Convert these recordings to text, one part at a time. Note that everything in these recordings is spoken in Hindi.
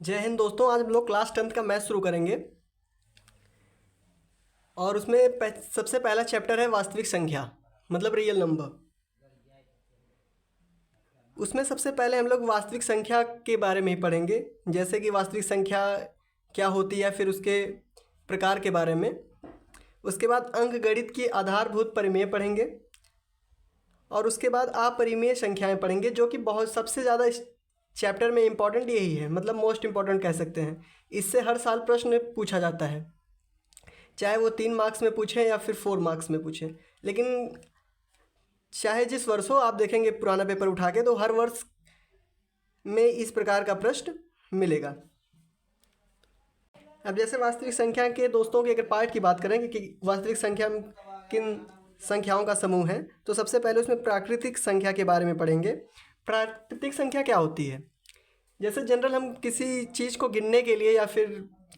जय हिंद दोस्तों। आज हम लोग क्लास 10th का मैथ शुरू करेंगे और उसमें सबसे पहला चैप्टर है वास्तविक संख्या, मतलब रियल नंबर। उसमें सबसे पहले हम लोग वास्तविक संख्या के बारे में ही पढ़ेंगे, जैसे कि वास्तविक संख्या क्या होती है, फिर उसके प्रकार के बारे में। उसके बाद अंकगणित की आधारभूत परिमेय पढ़ेंगे और उसके बाद अपरिमेय संख्याएं पढ़ेंगे, जो कि बहुत सबसे ज़्यादा इस चैप्टर में इम्पॉर्टेंट यही है, मतलब मोस्ट इम्पॉर्टेंट कह सकते हैं। इससे हर साल प्रश्न पूछा जाता है, चाहे वो 3 मार्क्स में पूछें या फिर 4 मार्क्स में पूछें। लेकिन चाहे जिस वर्ष हो, आप देखेंगे पुराना पेपर उठा के तो हर वर्ष में इस प्रकार का प्रश्न मिलेगा। अब जैसे वास्तविक संख्या के दोस्तों के अगर पार्ट की बात करें कि वास्तविक संख्या में किन संख्याओं का समूह है, तो सबसे पहले उसमें प्राकृतिक संख्या के बारे में पढ़ेंगे। प्राकृतिक संख्या क्या होती है? जैसे जनरल हम किसी चीज़ को गिनने के लिए या फिर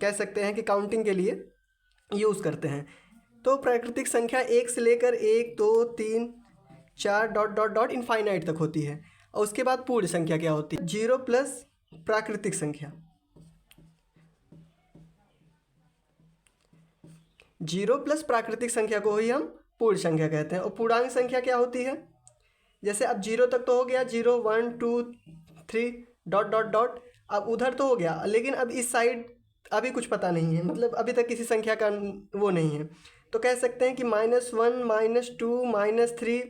कह सकते हैं कि काउंटिंग के लिए यूज़ करते हैं, तो प्राकृतिक संख्या 1 से लेकर 1 2 3 4 डॉट डॉट डॉट इनफाइनाइट तक होती है। और उसके बाद पूर्ण संख्या क्या होती है? 0 प्लस प्राकृतिक संख्या। 0 प्लस प्राकृतिक संख्या को ही हम पूर्ण संख्या कहते हैं। और पूर्णांक संख्या क्या होती है? जैसे अब 0 तक तो हो गया, 0 1 2 3 डॉट डॉट डॉट। अब उधर तो हो गया, लेकिन अब इस साइड अभी कुछ पता नहीं है, मतलब अभी तक किसी संख्या का वो नहीं है। तो कह सकते हैं कि -1 -2 -3,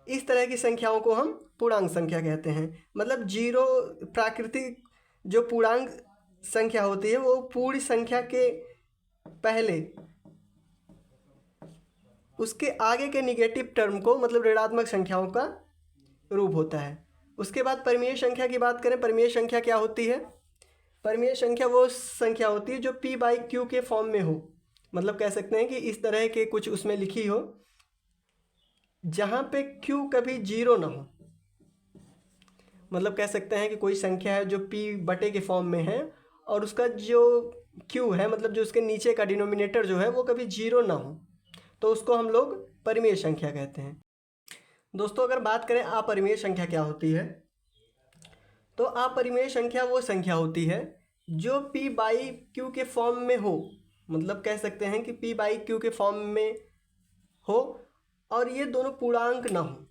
इस तरह की संख्याओं को हम पूर्णांक संख्या कहते हैं। मतलब 0 प्राकृतिक जो पूर्णांक संख्या होती है वो पूरी संख्या के पहले उसके आगे के निगेटिव टर्म को, मतलब ऋणात्मक संख्याओं का रूप होता है। उसके बाद परिमेय संख्या की बात करें, परिमेय संख्या क्या होती है? परिमेय संख्या वो संख्या होती है जो p/q के फॉर्म में हो, मतलब कह सकते हैं कि इस तरह के कुछ उसमें लिखी हो जहाँ पे q कभी 0 ना हो। मतलब कह सकते हैं कि कोई संख्या है जो p/के फॉर्म में है और उसका जो q है, मतलब जो उसके नीचे का डिनोमिनेटर जो है वो कभी 0 ना हो, तो उसको हम लोग परिमेय संख्या कहते हैं। दोस्तों अगर बात करें अपरिमेय संख्या क्या होती है, तो अपरिमेय संख्या वो संख्या होती है जो p/q के फॉर्म में हो, मतलब कह सकते हैं कि p/q के फॉर्म में हो और ये दोनों पूर्णांक ना हो।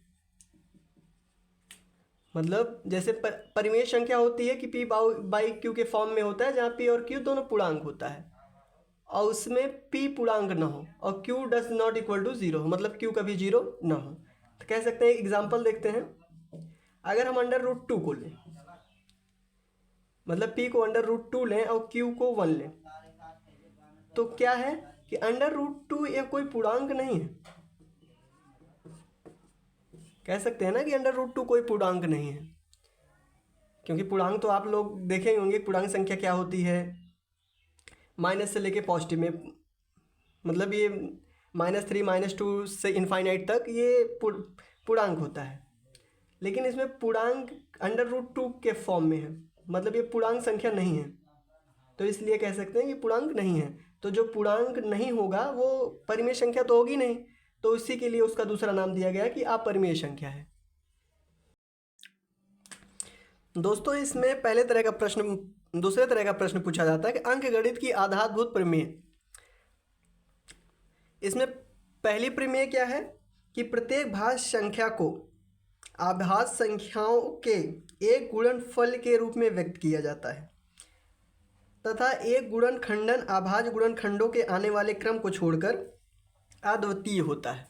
मतलब जैसे परिमेय संख्या होती है कि p/q के फॉर्म में होता है जहाँ p और q दोनों पूर्णांक होता है और उसमें p पूर्णांक ना हो और q does not equal to 0, मतलब q कभी 0 ना हो। तो कह सकते हैं, एग्जाम्पल देखते हैं। अगर हम √2 को लें, मतलब p को √2 लें और q को 1 लें, तो क्या है कि √2 यह कोई पूर्णांक नहीं है। कह सकते हैं ना कि √2 कोई पूर्णांक नहीं है, क्योंकि पूर्णांक तो आप लोग देखे होंगे। पूर्णांक संख्या क्या होती है? माइनस से लेके पॉजिटिव में, मतलब ये -3 -2 से इनफाइनाइट तक ये पूर्णांक होता है। लेकिन इसमें पूर्णांक √2 के फॉर्म में है, मतलब ये पूर्णांक संख्या नहीं है, तो इसलिए कह सकते हैं ये पूर्णांक नहीं है। तो जो पूर्णांक नहीं होगा वो परिमेय संख्या तो होगी नहीं, तो इसी के लिए उसका दूसरा नाम दिया गया कि अपरिमेय संख्या है। दोस्तों इसमें दूसरे तरह का प्रश्न पूछा जाता है कि अंकगणित की आधारभूत प्रमेय। इसमें पहली प्रमेय क्या है कि प्रत्येक भाज्य संख्या को आभाज्य संख्याओं के एक गुणनफल के रूप में व्यक्त किया जाता है तथा एक गुणनखंडन अभाज्य गुणनखंडों के आने वाले क्रम को छोड़कर अद्वितीय होता है।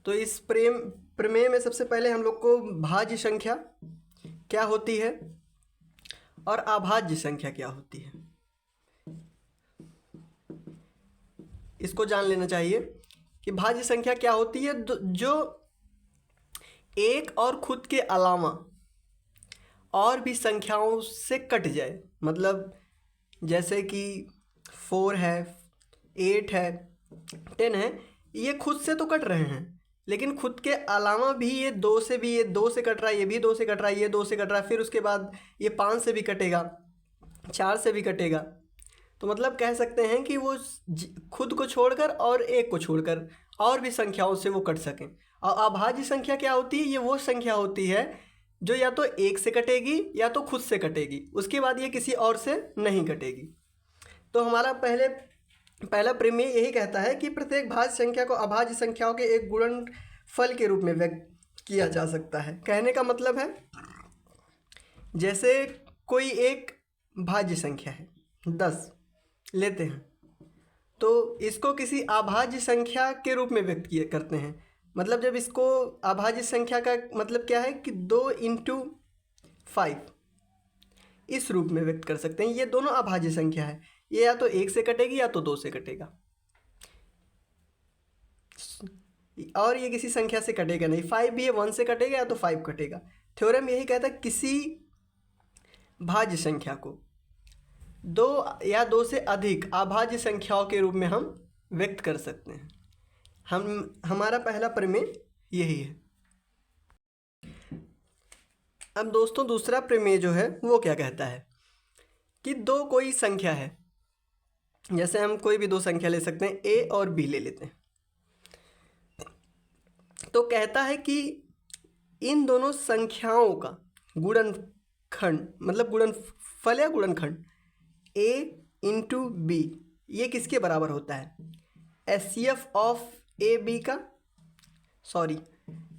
तो इस प्रमेय में सबसे पहले हम लोग को भाज्य संख्या क्या होती है और अभाज्य संख्या क्या होती है, इसको जान लेना चाहिए कि भाज्य संख्या क्या होती है। जो एक और खुद के अलावा और भी संख्याओं से कट जाए, मतलब जैसे कि 4 है, 8 है, 10 है, ये खुद से तो कट रहे हैं, लेकिन खुद के अलावा भी ये 2 से भी, ये 2 से कट रहा है, ये भी 2 से कट रहा है, ये 2 से कट रहा है, फिर उसके बाद ये 5 से भी कटेगा, 4 से भी कटेगा। तो मतलब कह सकते हैं कि वो खुद को छोड़कर और एक को छोड़कर और भी संख्याओं से वो कट सकें। और अभाज्य संख्या क्या होती है? ये वो संख्या होती है जो या तो एक से कटेगी या तो खुद से कटेगी, उसके बाद ये किसी और से नहीं कटेगी। तो हमारा पहला प्रमेय यही कहता है कि प्रत्येक भाज्य संख्या को अभाज्य संख्याओं के एक गुणनफल के रूप में व्यक्त किया जा सकता है। कहने का मतलब है जैसे कोई एक भाज्य संख्या है 10 लेते हैं, तो इसको किसी अभाज्य संख्या के रूप में व्यक्त किए करते हैं। मतलब जब इसको अभाज्य संख्या का मतलब क्या है कि 2 × 5 इस रूप में व्यक्त कर सकते हैं। ये दोनों अभाज्य संख्या है, ये या तो एक से कटेगी या तो 2 से कटेगा, और ये किसी संख्या से कटेगा नहीं। 5 भी है, 1 से कटेगा या तो 5 कटेगा। थ्योरम यही कहता है किसी भाज्य संख्या को 2 या 2 से अधिक अभाज्य संख्याओं के रूप में हम व्यक्त कर सकते हैं। हमारा पहला प्रमेय यही है। अब दोस्तों दूसरा प्रमेय जो है वो क्या कहता है कि दो कोई संख्या है, जैसे हम कोई भी दो संख्या ले सकते हैं, ए और बी ले लेते हैं। तो कहता है कि इन दोनों संख्याओं का गुणनखंड मतलब गुणनफल या गुणनखंड a × b ये किसके बराबर होता है? HCF ऑफ ए बी का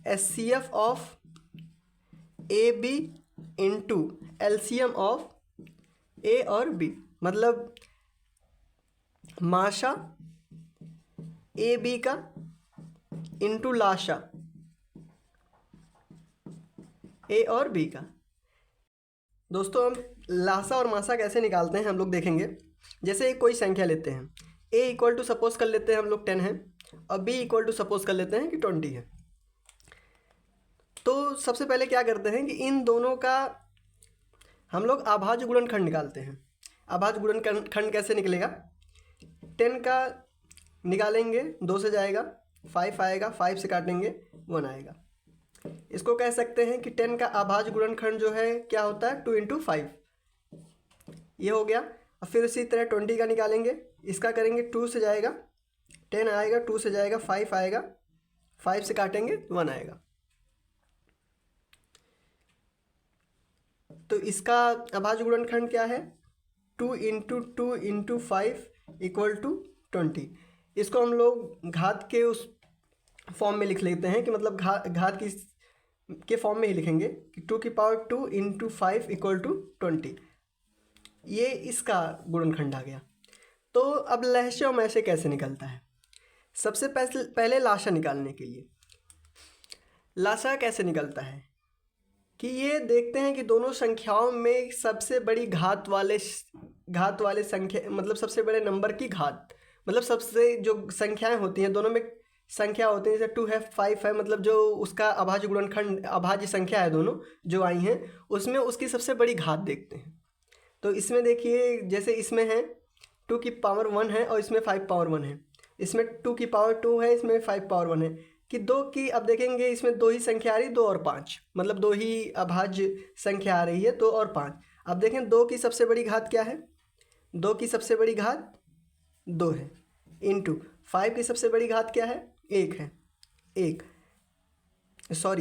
HCF of A B into LCM of A और बी। मतलब माशा ए बी का इंटू लाशा ए और बी का। दोस्तों हम लाशा और माशा कैसे निकालते हैं हम लोग देखेंगे। जैसे एक कोई संख्या लेते हैं, a इक्वल टू सपोज कर लेते हैं हम लोग 10 है और b इक्वल टू सपोज कर लेते हैं कि 20 है। तो सबसे पहले क्या करते हैं कि इन दोनों का हम लोग अभाज्य गुणनखंड निकालते हैं। अभाज्य गुणनखंड कैसे निकलेगा? 10 का निकालेंगे 2 से जाएगा, 5 आएगा, 5 से काटेंगे 1 आएगा। इसको कह सकते हैं कि 10 का अभाज्य गुणनखंड जो है क्या होता है 2 × 5 ये हो गया। और फिर इसी तरह 20 का निकालेंगे, इसका करेंगे 2 से जाएगा 10 आएगा, 2 से जाएगा 5 आएगा, 5 से काटेंगे 1 आएगा। तो इसका अभाज्य गुणनखंड क्या है 2 × 2 × 5 इक्वल टू 20। इसको हम लोग घात के उस फॉर्म में लिख लेते हैं कि मतलब घात के फॉर्म में ही लिखेंगे कि 2 की पावर 2 × 5 इक्वल टू 20। ये इसका गुणनखंड आ गया। तो अब लहशे और मैशे कैसे निकलता है? सबसे पहले लाशा निकालने के लिए लाशा कैसे निकलता है कि ये देखते हैं कि दोनों संख्याओं में सबसे बड़ी घात वाले संख्या मतलब सबसे बड़े नंबर की घात मतलब सबसे जो संख्याएं होती हैं दोनों में संख्या होती है, जैसे 2 है 5 है, मतलब जो उसका अभाज्य गुणनखंड अभाज्य संख्या है दोनों जो आई हैं उसमें उसकी सबसे बड़ी घात देखते हैं। तो इसमें देखिए जैसे इसमें है 2 की पावर 1 है और इसमें 5 पावर 1 है, इसमें 2 की पावर 2 है, इसमें 5 पावर 1 है कि 2 की अब देखेंगे इसमें 2 ही संख्या आ रही, 2 और 5 मतलब 2 ही अभाज्य संख्या आ रही है 2 और 5। अब देखें 2 की सबसे बड़ी घात क्या है? 2 की सबसे बड़ी घात 2 है इंटू 5 की सबसे बड़ी घात क्या है 1 है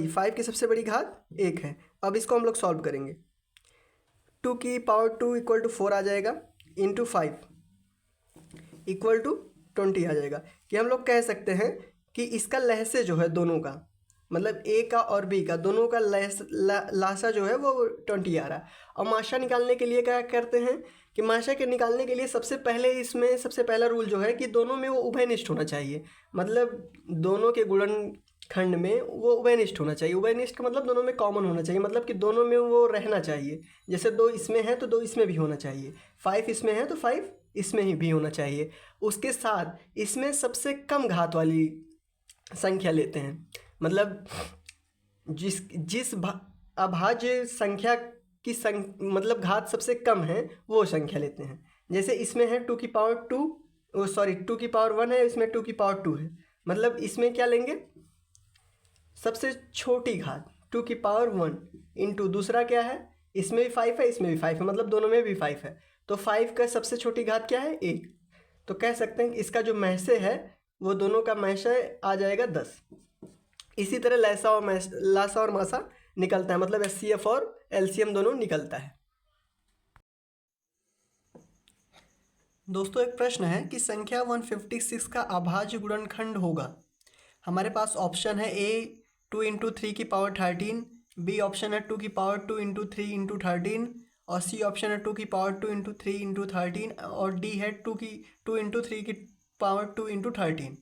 5 की सबसे बड़ी घात 1 है। अब इसको हम लोग सॉल्व करेंगे 2 की पावर 2 इक्वल टू 4 आ जाएगा इंटू 5 इक्वल टू 20 आ जाएगा। कि हम लोग कह सकते हैं कि इसका लहसे जो है दोनों का मतलब ए का और बी का दोनों का लाशा जो है वो 20 आ रहा है। और माशा निकालने के लिए क्या करते हैं कि माशा के निकालने के लिए सबसे पहला रूल जो है कि दोनों में वो उभयनिष्ठ होना चाहिए, मतलब दोनों के गुणनखंड में वो उभयनिष्ठ होना चाहिए। उभयनिष्ठ का मतलब दोनों में कॉमन होना चाहिए, मतलब कि दोनों में वो रहना चाहिए। जैसे 2 इसमें है तो 2 इसमें भी होना चाहिए, 5 इसमें है तो 5 इसमें ही भी होना चाहिए। उसके साथ इसमें सबसे कम घात वाली संख्या लेते हैं, मतलब जिस अभाज्य संख्या की मतलब घात सबसे कम है वो संख्या लेते हैं। जैसे इसमें है 2 की पावर 2 की पावर 1 है, इसमें 2 की पावर 2 है, मतलब इसमें क्या लेंगे सबसे छोटी घात 2 की पावर 1 इंटू दूसरा क्या है इसमें भी 5 है इसमें भी 5 है, मतलब दोनों में भी 5 है। तो 5 का सबसे छोटी घात क्या है 1। तो कह सकते हैं कि इसका जो महसे है वो दोनों का महसे आ जाएगा 10। इसी तरह लाशा और माशा निकलता है, मतलब HCF और LCM दोनों निकलता है। दोस्तों एक प्रश्न है कि संख्या 156 का अभाज्य गुणनखंड होगा। हमारे पास ऑप्शन है ए 2 × 3 की पावर 13, बी ऑप्शन है 2 की पावर 2 × 3 × 13 और सी ऑप्शन है 2 की पावर 2 × 3 × 13 और डी है 2 × 3 की पावर 2 × 13।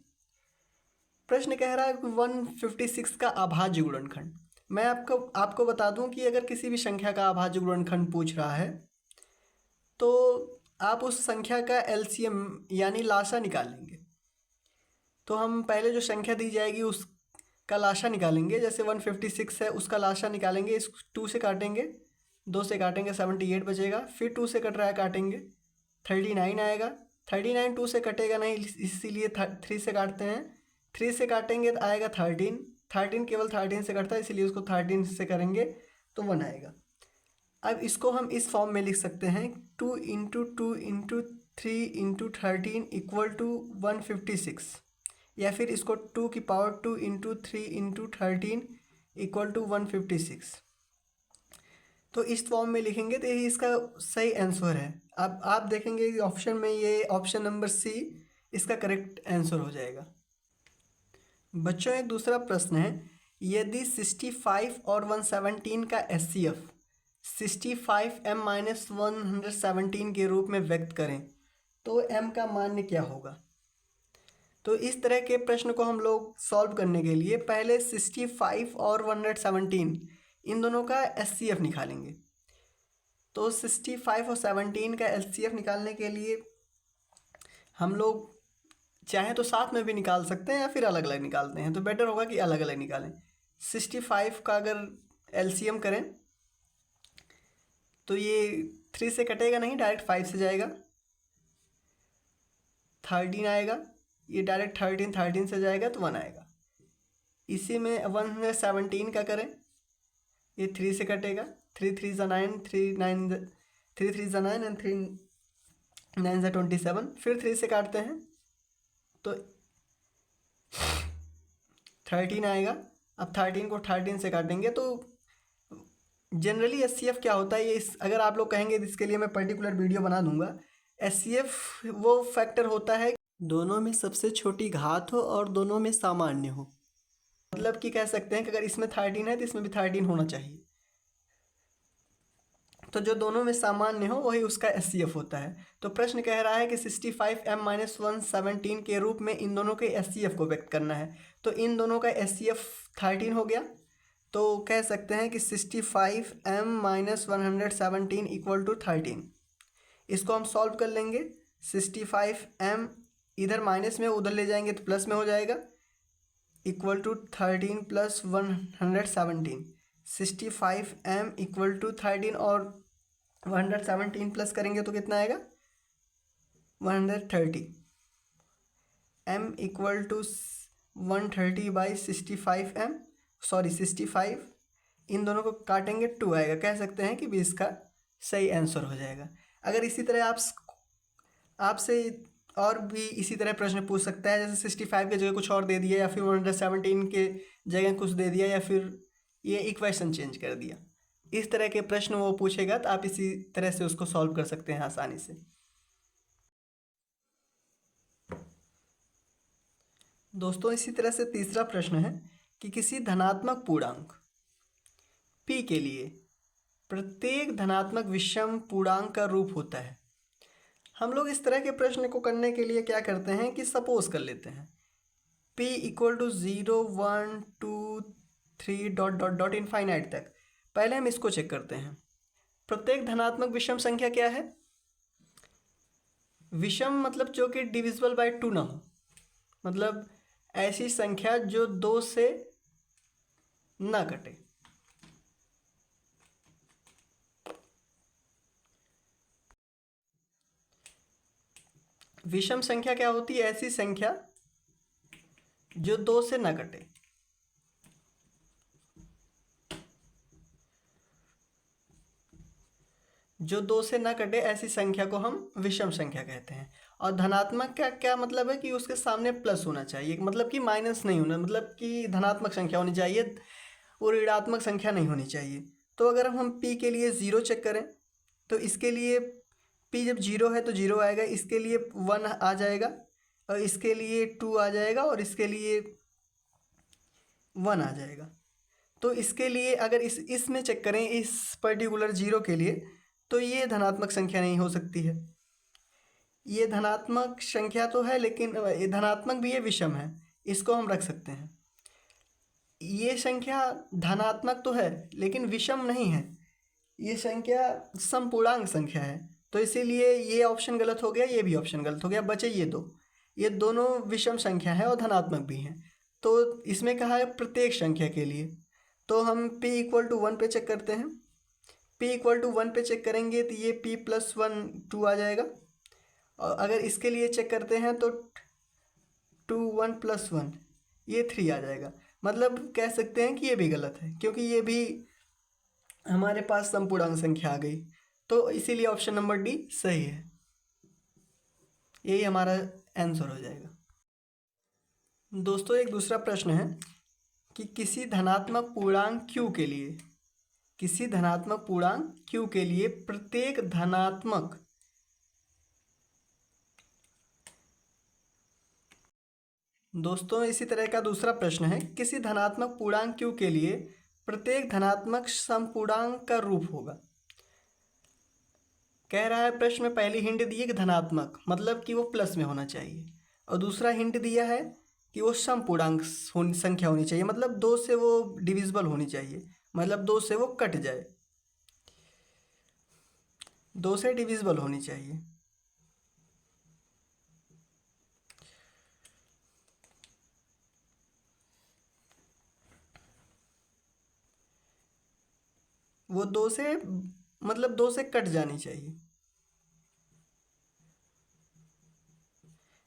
प्रश्न कह रहा है कि 156 का अभाज्य गुणनखंड। मैं आपको बता दूं कि अगर किसी भी संख्या का अभाज्य गुणनखंड पूछ रहा है तो आप उस संख्या का LCM यानी लासा निकालेंगे। तो हम पहले जो संख्या दी जाएगी उसका लासा निकालेंगे। जैसे 156 है, उसका लासा निकालेंगे, इस 2 से काटेंगे, 2 से काटेंगे 78 बचेगा, फिर 2 से कट रहा है काटेंगे 39 आएगा, 39 2 से कटेगा नहीं इसीलिए 3 से काटते हैं, 3 से काटेंगे तो आएगा 13, 13 केवल 13 से कटता है इसलिए उसको 13 से करेंगे तो 1 आएगा। अब इसको हम इस फॉर्म में लिख सकते हैं 2 × 2 × 3 × 13 = 156, या फिर इसको 2 की पावर 2 × 3 × 13 = 156। तो इस फॉर्म में लिखेंगे तो यही इसका सही आंसर है। अब आप देखेंगे कि ऑप्शन में ये ऑप्शन नंबर सी इसका करेक्ट आंसर हो जाएगा। बच्चों एक दूसरा प्रश्न है, यदि 65 और 117 का HCF 65m-117 के रूप में व्यक्त करें तो m का मान क्या होगा। तो इस तरह के प्रश्न को हम लोग सॉल्व करने के लिए पहले 65 और 117 इन दोनों का HCF निकालेंगे। तो 65 और 17 का HCF निकालने के लिए हम लोग चाहे तो साथ में भी निकाल सकते हैं या फिर अलग अलग निकालते हैं, तो बेटर होगा कि अलग अलग निकालें। 65 का अगर LCM करें तो ये 3 से कटेगा नहीं, डायरेक्ट 5 से जाएगा, 13 आएगा, ये डायरेक्ट 13 से जाएगा तो 1 आएगा। इसी में 117 का करें, ये 3 से कटेगा, 3 3 = 9, 3 3 = 9 एंड 3 9 = 27, फिर 3 से काटते हैं तो 13 आएगा। अब 13 को 13 से काटेंगे तो जनरली HCF क्या होता है, ये अगर आप लोग कहेंगे इसके लिए मैं पर्टिकुलर वीडियो बना दूंगा। HCF वो फैक्टर होता है दोनों में सबसे छोटी घात हो और दोनों में सामान्य हो। मतलब कि कह सकते हैं कि अगर इसमें 13 है तो इसमें भी 13 होना चाहिए, तो जो दोनों में सामान्य हो वही उसका HCF होता है। तो प्रश्न कह रहा है कि 65m-117 के रूप में इन दोनों के HCF को व्यक्त करना है। तो इन दोनों का HCF 13 हो गया, तो कह सकते हैं कि 65m-117 = 13। इसको हम सॉल्व कर लेंगे। 65m इधर माइनस में उधर ले जाएंगे तो प्लस में हो जाएगा, = 13 + 117। 65m = 13 और 117 प्लस करेंगे तो कितना आएगा 130। m = 130/65m, सॉरी 65, इन दोनों को काटेंगे 2 आएगा। कह सकते हैं कि भी इसका सही आंसर हो जाएगा। अगर इसी तरह आपसे और भी इसी तरह प्रश्न पूछ सकता है, जैसे 65 के जगह कुछ और दे दिया या फिर 117 के जगह कुछ दे दिया या फिर ये इक्वेशन चेंज कर दिया, इस तरह के प्रश्न वो पूछेगा तो आप इसी तरह से उसको सॉल्व कर सकते हैं आसानी से। दोस्तों इसी तरह से तीसरा प्रश्न है कि किसी धनात्मक पूर्णांक p के लिए प्रत्येक धनात्मक विषम पूर्णांक का रूप होता है। हम लोग इस तरह के प्रश्न को करने के लिए क्या करते हैं कि सपोज कर लेते हैं p = 0 1 2 3 ... इनफाइनाइट तक। पहले हम इसको चेक करते हैं। प्रत्येक धनात्मक विषम संख्या क्या है, विषम मतलब जो कि डिविजिबल बाय 2 ना हो, मतलब ऐसी संख्या जो 2 से ना कटे। विषम संख्या क्या होती है, ऐसी संख्या जो 2 से ना कटे। जो 2 से ना कटे ऐसी संख्या को हम विषम संख्या कहते हैं। और धनात्मक का क्या मतलब है कि उसके सामने प्लस होना चाहिए, मतलब कि माइनस नहीं होना, मतलब कि धनात्मक संख्या होनी चाहिए। वो ऋणात्मक संख्या नहीं होनी चाहिए। तो अगर हम p के लिए 0 चेक करें तो इसके लिए p जब 0 है तो 0 आएगा, इसके लिए 1 आ जाएगा और इसके लिए 2 आ जाएगा और इसके लिए 1 आ जाएगा। तो इसके लिए अगर इसमें चेक करें इस पर्टिकुलर 0 के लिए तो ये धनात्मक संख्या नहीं हो सकती है। ये धनात्मक संख्या तो है लेकिन धनात्मक भी है, विषम है, इसको हम रख सकते हैं। ये संख्या धनात्मक तो है लेकिन विषम नहीं है, ये संख्या समपूर्णांक संख्या है, तो इसीलिए ये ऑप्शन गलत हो गया, ये भी ऑप्शन गलत हो गया। बचे ये दो, ये दोनों विषम संख्या है और धनात्मक भी हैं। तो इसमें कहा है प्रत्येक संख्या के लिए, तो हम p = 1 पे चेक करते हैं। p = 1 पे चेक करेंगे तो ये p + 1 2 आ जाएगा, और अगर इसके लिए चेक करते हैं तो 2 1 + 1 ये 3 आ जाएगा। मतलब कह सकते हैं कि ये भी गलत है क्योंकि ये भी हमारे पास समपूर्णांक संख्या आ गई, तो इसीलिए ऑप्शन नंबर डी सही है, यही हमारा आंसर हो जाएगा। दोस्तों एक दूसरा प्रश्न है कि किसी धनात्मक पूर्णांक q के लिए, किसी धनात्मक पूर्णांक q के लिए प्रत्येक धनात्मक दोस्तों इसी तरह का दूसरा प्रश्न है, किसी धनात्मक पूर्णांक q के लिए प्रत्येक धनात्मक समपूर्णांक का रूप होगा। कह रहा है प्रश्न में पहली हिंट दी है कि धनात्मक मतलब कि वो प्लस में होना चाहिए, और दूसरा हिंट दिया है कि वो समपूर्णांक संख्या होनी चाहिए, मतलब 2 से वो डिविजिबल होनी चाहिए, मतलब 2 से वो कट जाए, 2 से डिविजिबल होनी चाहिए। वो 2 से मतलब 2 से कट जानी चाहिए।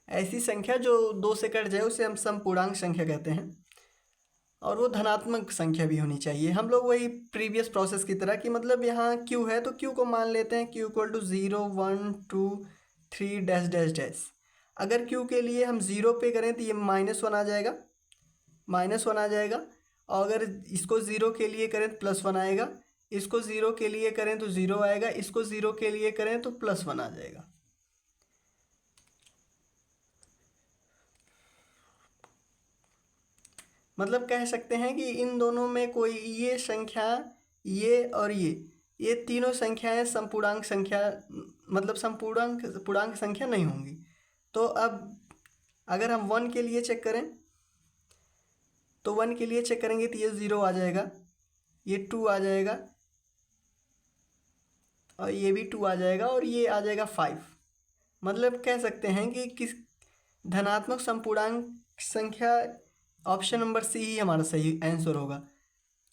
ऐसी संख्या जो 2 से कट जाए उसे हम समपूर्णांक संख्या कहते हैं, और वो धनात्मक संख्या भी होनी चाहिए। हम लोग वही प्रीवियस प्रोसेस की तरह कि मतलब यहाँ q है तो q को मान लेते हैं q = 0 1 2 3 डैश डैश डैश। अगर q के लिए हम 0 पे करें तो ये -1 आ जाएगा, -1 आ जाएगा, और अगर इसको 0 के लिए करें तो +1 आएगा, इसको 0 के लिए करें तो 0 आएगा, इसको 0 के लिए करें तो +1 आ जाएगा। मतलब कह सकते हैं कि इन दोनों में कोई ये संख्या, ये और ये तीनों संख्याएं समपूर्णांक संख्या मतलब पूर्णांक संख्या नहीं होंगी। तो अब अगर हम 1 के लिए चेक करें तो 1 के लिए चेक करेंगे तो ये 0 आ जाएगा, ये 2 आ जाएगा, और ये भी 2 आ जाएगा, और ये आ जाएगा 5। मतलब कह सकते हैं कि किस धनात्मक समपूर्णांक संख्या ऑप्शन नंबर सी ही हमारा सही आंसर होगा,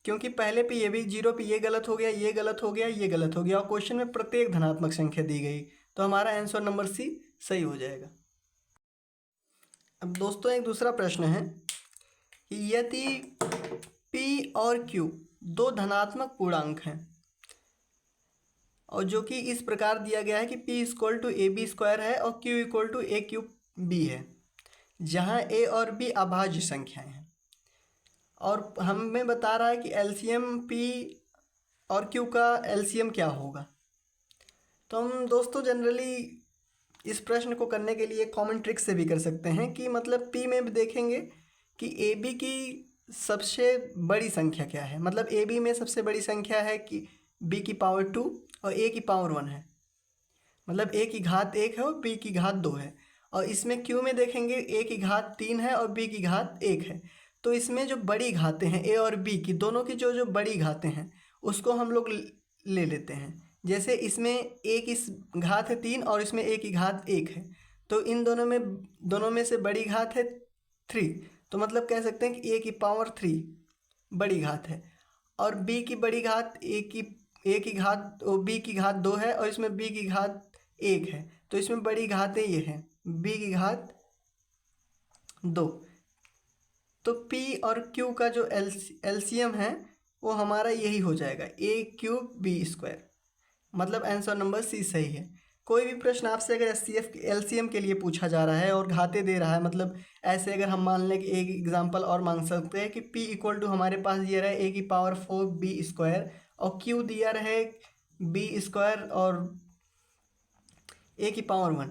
क्योंकि पहले पे ये भी 0 पे ये गलत हो गया, ये गलत हो गया, ये गलत हो गया, और क्वेश्चन में प्रत्येक धनात्मक संख्या दी गई, तो हमारा आंसर नंबर सी सही हो जाएगा। अब दोस्तों एक दूसरा प्रश्न है कि यदि p और q दो धनात्मक पूर्णांक हैं, और जो कि इस प्रकार दिया गया है कि p = ab² है और q = a³ है, जहाँ a और b अभाज्य संख्याएं हैं, और हमें बता रहा है कि एलसीएम p और q का एलसीएम क्या होगा। तो हम दोस्तों जनरली इस प्रश्न को करने के लिए कॉमन ट्रिक से भी कर सकते हैं कि मतलब p में भी देखेंगे कि ab की सबसे बड़ी संख्या क्या है, मतलब ab में सबसे बड़ी संख्या है कि b की पावर 2 और a की पावर 1 है, मतलब a की घात 1 है और b की घात 2 है, और इसमें q में देखेंगे a की घात 3 है और b की घात 1 है। तो इसमें जो बड़ी घातें हैं a और b की, दोनों की जो बड़ी घातें हैं उसको हम लोग ले लेते हैं। जैसे इसमें a की घात है 3 और इसमें a की घात 1 है, तो इन दोनों में से बड़ी घात है 3, तो मतलब कह सकते हैं कि a की पावर 3 बड़ी घात है, और b की बड़ी घात a की घात b की घात 2 है, और इसमें b की घात 1 है, तो इसमें बड़ी घातें ये हैं b की घात 2। तो p और q का जो एलसीएम है वो हमारा यही हो जाएगा a³ b², मतलब आंसर नंबर सी सही है। कोई भी प्रश्न आपसे अगर एचसीएफ एलसीएम के लिए पूछा जा रहा है और घाते दे रहा है, मतलब ऐसे अगर हम मान लें कि एक एग्जांपल और मांग सकते हैं कि p इक्वल टू हमारे पास दिया रहा है a⁴ b² और q दिया रहे b² और a⁴1,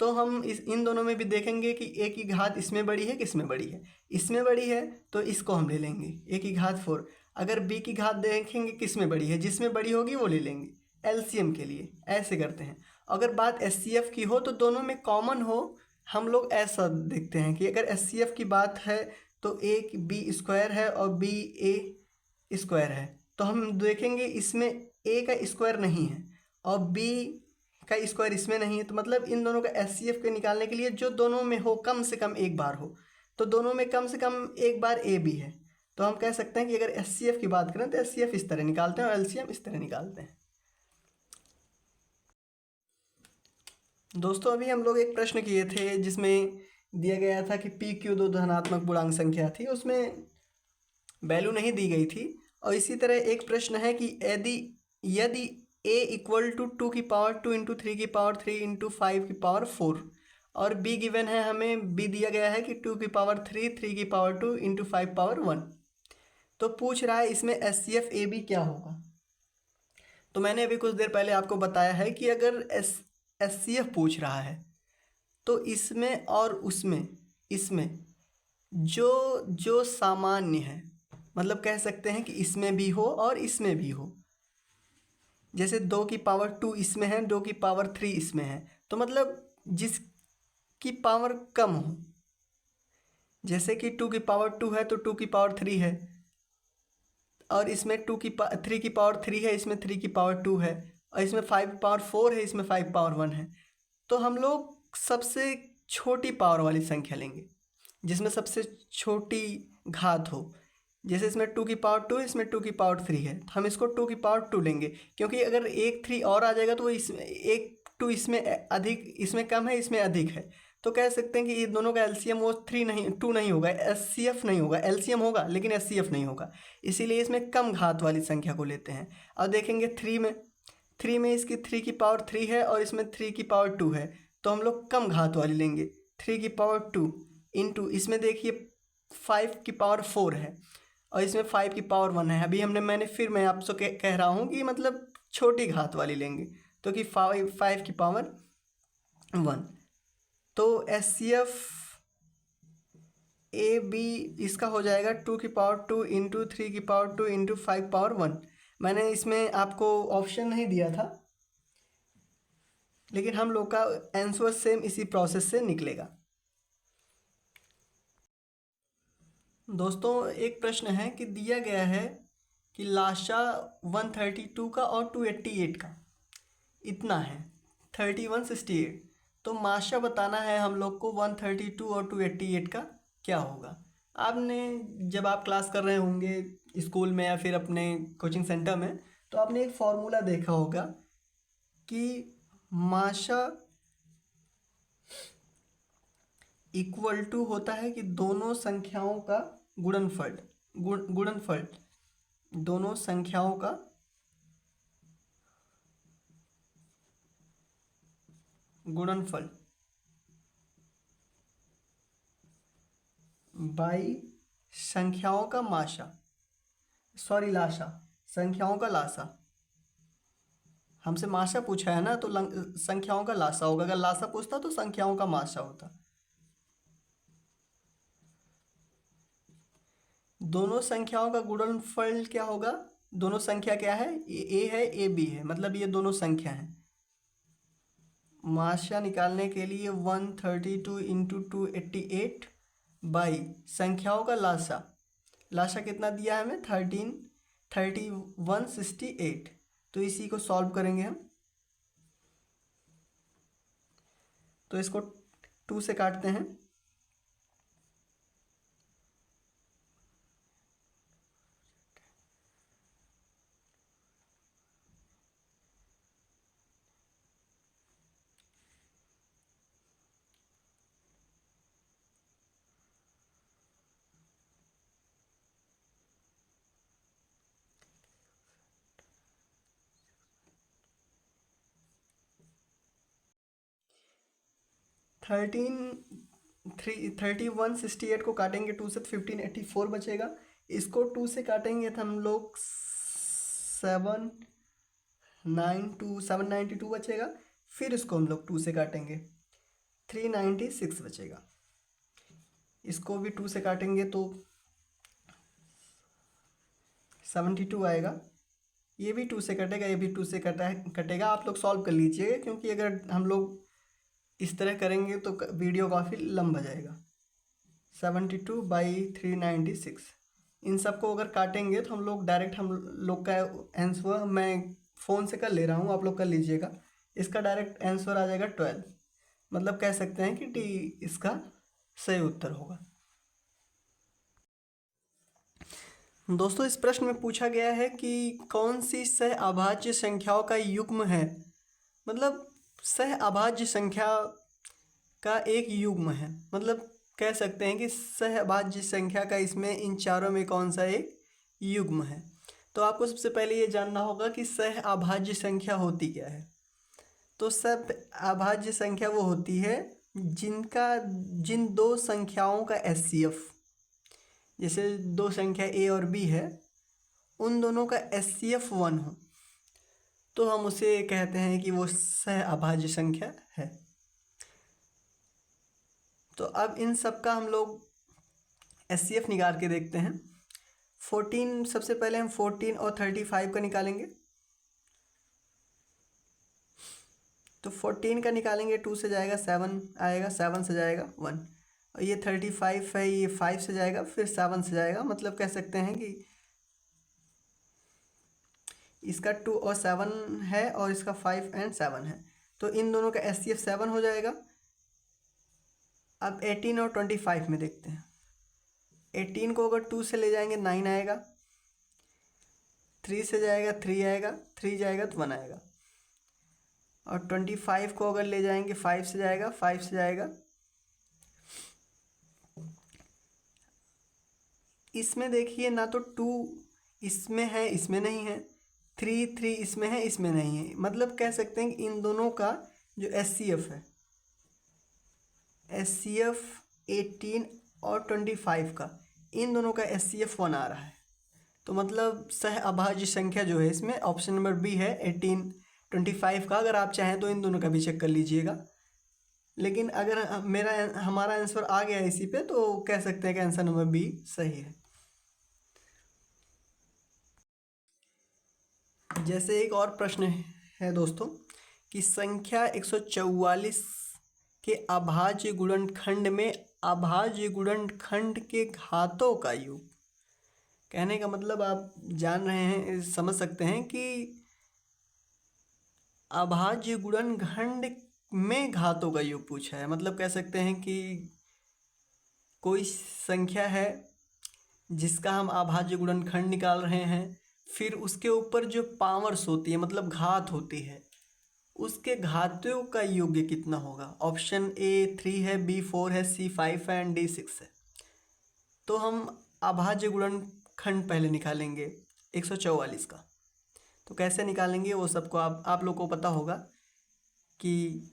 तो हम इन दोनों में भी देखेंगे कि a की घात इसमें बड़ी है किसमें बड़ी है, इसमें बड़ी है तो इसको हम ले लेंगे a⁴। अगर b की घात देखेंगे किसमें बड़ी है, जिसमें बड़ी होगी वो ले लेंगे एलसीएम के लिए। ऐसे करते हैं। अगर बात एचसीएफ की हो तो दोनों में कॉमन हो, हम लोग ऐसा देखते हैं कि अगर एचसीएफ की बात है तो a b² है और b a² है, तो हम देखेंगे इसमें a का स्क्वायर नहीं है और b का स्क्वायर इसमें नहीं है, तो मतलब इन दोनों का एचसीएफ के निकालने के लिए जो दोनों में हो कम से कम एक बार हो, तो दोनों में कम से कम एक बार ए भी है, तो हम कह सकते हैं कि अगर एचसीएफ की बात करें तो एचसीएफ इस तरह निकालते हैं और एलसीएम इस तरह निकालते हैं। दोस्तों अभी हम लोग एक प्रश्न किए थे जिसमें दिया गया था कि पी क्यू दो धनात्मक पूर्णांक संख्या थी, उसमें वैल्यू नहीं दी गई थी। और इसी तरह एक प्रश्न है कि यदि a equal to 2⁴ into 3⁵ into 5⁴ और b गिवन है, हमें b दिया गया है कि 2⁵ 3⁵ इंटू 5⁴1, तो पूछ रहा है इसमें एचसीएफ ए बी क्या होगा। तो मैंने अभी कुछ देर पहले आपको बताया है कि अगर एचसीएफ पूछ रहा है तो इसमें और उसमें इसमें जो जो सामान्य है, मतलब कह सकते हैं कि इसमें भी हो और इसमें भी हो, जैसे 2⁵ इसमें है, 2⁵ इसमें है, तो मतलब जिसकी पावर कम हो, जैसे कि 2⁵ है तो 2⁵ है, और इसमें 3⁵ है, इसमें 3⁵ है, और इसमें 5⁴ है, इसमें 5⁴1 है, तो हम लोग सबसे छोटी पावर वाली संख्या लेंगे जिसमें सबसे छोटी घात हो। जैसे इसमें 2⁵2 इसमें 2⁵3 है, तो हम इसको 2⁵2 लेंगे, क्योंकि अगर एक 3 और आ जाएगा तो वो इसमें एक 2 इसमें अधिक, इसमें कम है, इसमें अधिक है, तो कह सकते हैं कि ये दोनों का एलसीएम वो 2 नहीं होगा, एचसीएफ नहीं होगा, एलसीएम होगा लेकिन एचसीएफ नहीं होगा, इसीलिए इसमें कम घात वाली संख्या को लेते हैं। और देखेंगे 3 में इसकी 3⁵ है और इसमें 3⁵2 है, तो हम लोग कम घात वाली लेंगे 3⁵2 इंटू, इसमें देखिए 5⁴ है और इसमें 5⁴1 है। अभी मैं आपसे कह रहा हूँ कि मतलब छोटी घात वाली लेंगे, तो कि 5⁴1, तो एचसीएफ ए बी इसका हो जाएगा 2⁵2 इंटू 3⁵2 इंटू 5⁴1। मैंने इसमें आपको ऑप्शन नहीं दिया था, लेकिन हम लोग का आंसर सेम इसी प्रोसेस से निकलेगा। दोस्तों एक प्रश्न है कि दिया गया है कि लाशा 132 का और 288 का इतना है 3168, तो माशा बताना है हम लोग को 132 और 288 का क्या होगा। आपने जब आप क्लास कर रहे होंगे स्कूल में या फिर अपने कोचिंग सेंटर में, तो आपने एक फॉर्मूला देखा होगा कि माशा इक्वल टू होता है कि दोनों संख्याओं का गुणनफल, दोनों संख्याओं का गुणनफल बाई संख्याओं का लाशा, संख्याओं का लाशा। हमसे माशा पूछा है ना, तो संख्याओं का लाशा होगा, अगर लाशा पूछता तो संख्याओं का माशा होता। दोनों संख्याओं का गुणनफल क्या होगा, दोनों संख्या क्या है, ए है ए बी है, मतलब ये दोनों संख्या है। माशा निकालने के लिए 132 इंटू 288 बाई संख्याओं का लाशा कितना दिया है हमें 3168, तो इसी को सॉल्व करेंगे हम, तो इसको 2 से काटते हैं, 3168 को काटेंगे 2 से तो 1584 बचेगा। इसको 2 से काटेंगे तो हम लोग 792 बचेगा। फिर इसको हम लोग 2 से काटेंगे 396 बचेगा। इसको भी 2 से काटेंगे तो 72 आएगा। ये भी 2 से कटेगा, ये भी 2 से कटेगा। आप लोग सॉल्व कर लीजिएगा, क्योंकि अगर हम लोग इस तरह करेंगे तो वीडियो काफ़ी लंबा जाएगा। 72/396 इन सबको अगर काटेंगे तो हम लोग डायरेक्ट हम लोग का आंसर, मैं फ़ोन से कर ले रहा हूँ, आप लोग कर लीजिएगा। इसका डायरेक्ट आंसर आ जाएगा 12। मतलब कह सकते हैं कि डी इसका सही उत्तर होगा। दोस्तों, इस प्रश्न में पूछा गया है कि कौन सी सह अभाज्य संख्याओं का युग्म है। मतलब सह अभाज्य संख्या का एक युग्म है। मतलब कह सकते हैं कि सह अभाज्य संख्या का इसमें इन चारों में कौन सा एक युग्म है। तो आपको सबसे पहले ये जानना होगा कि सह अभाज्य संख्या होती क्या है। तो सह अभाज्य संख्या वो होती है जिन दो संख्याओं का HCF, जैसे दो संख्या A और B है, उन दोनों का HCF 1 हो तो हम उसे कहते हैं कि वो सह अभाज्य संख्या है। तो अब इन सब का हम लोग HCF निकाल के देखते हैं। 14 सबसे पहले हम 14 और 35 का निकालेंगे। तो 14 का निकालेंगे, 2 से जाएगा 7 आएगा, 7 से जाएगा 1, और ये 35 है, ये 5 से जाएगा, फिर 7 से जाएगा। मतलब कह सकते हैं कि इसका 2 और 7 है और इसका 5 और 7 है, तो इन दोनों का HCF 7 हो जाएगा। अब 18 और 25 में देखते हैं। 18 को अगर 2 से ले जाएंगे 9 आएगा, 3 से जाएगा 3 आएगा, 3 जाएगा तो 1 आएगा, और 25 को अगर ले जाएंगे 5 से जाएगा, 5 से जाएगा। इसमें देखिए ना तो 2 इसमें है, इसमें नहीं है, 3 इसमें है, इसमें नहीं है। मतलब कह सकते हैं कि इन दोनों का जो HCF है, HCF 18 और 25 का, इन दोनों का HCF 1 आ रहा है। तो मतलब सह अभाज्य संख्या जो है इसमें ऑप्शन नंबर B है, 18 25 का। अगर आप चाहें तो इन दोनों का भी चेक कर लीजिएगा, लेकिन अगर हमारा आंसर आ गया इसी पे तो कह सकते हैं कि आंसर नंबर B सही है। जैसे एक और प्रश्न है दोस्तों कि संख्या 144 के अभाज्य गुणनखंड में अभाज्य गुणनखंड के घातों का योग। कहने का मतलब आप जान रहे हैं, समझ सकते हैं कि अभाज्य गुणनखंड में घातों का योग पूछा है। मतलब कह सकते हैं कि कोई संख्या है जिसका हम अभाज्य गुणनखंड निकाल रहे हैं, फिर उसके ऊपर जो पावर्स होती है, मतलब घात होती है, उसके घातों का योग कितना होगा। ऑप्शन A 3 है, B 4 है, C 5 है एंड D 6 है। तो हम अभाज्य गुणनखंड पहले निकालेंगे 144 का। तो कैसे निकालेंगे वो सबको आप लोग को पता होगा कि